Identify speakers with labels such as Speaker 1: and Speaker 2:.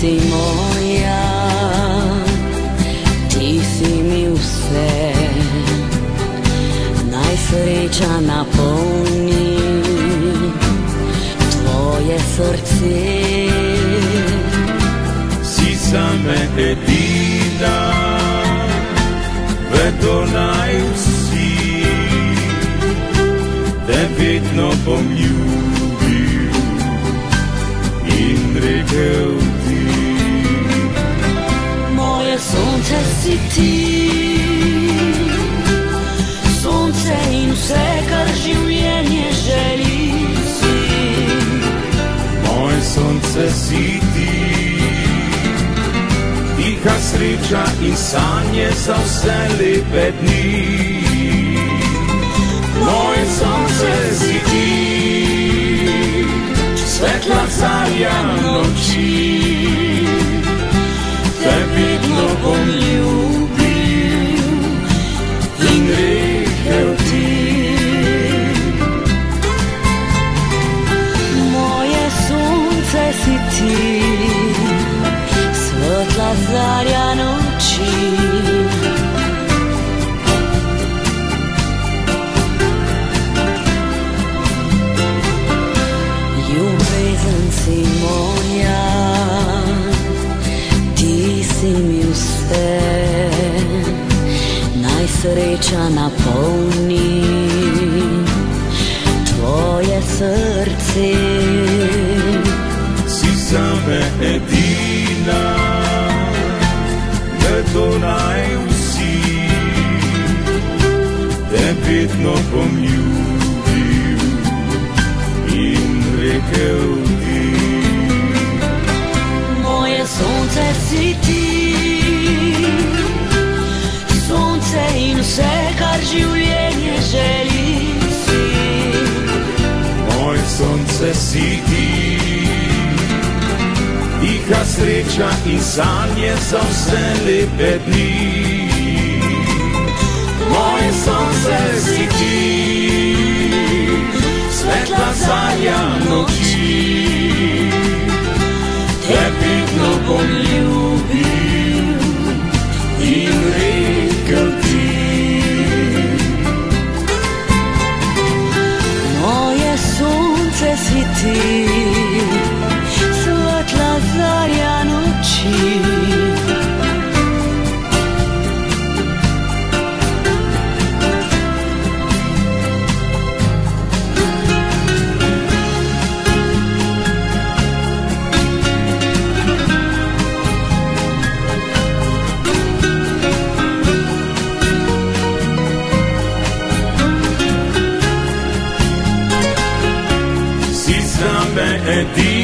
Speaker 1: si moja, ti si mi vse, naj sreča napolni tvoje srce.
Speaker 2: Si zame edina, vedo naj vsi, te vedno bom ljubil in rekel ti.
Speaker 1: Moje sonce si ti, sonce in vse, kar življenje želi si.
Speaker 2: Moje sonce si ti, tiha sreča in sanje za vse lepe dni. Moje sonce si ti, svetla zarja noči, te vedno bom ljubil in rekel ti.
Speaker 1: Moje sonce si ti, svetla zarja noči. Ljubezen si moja, ti si mi vse, naj sreča napolni tvoje srce.
Speaker 2: Si zame edina, vedo naj vsi, te vedno bom ljubil in rekel ti.
Speaker 1: Moje sonce si ti, sonce in vse, kar življenje želi si.
Speaker 2: Moje sonce si ti, tiha sreča in sanje za vse lepe dni. Moje sonce si ti, svetla zarja noči, te vedno bom ljubil in rekel ti.
Speaker 1: Moje sonce si ti, svetla zarja noči.
Speaker 2: Si zame edina,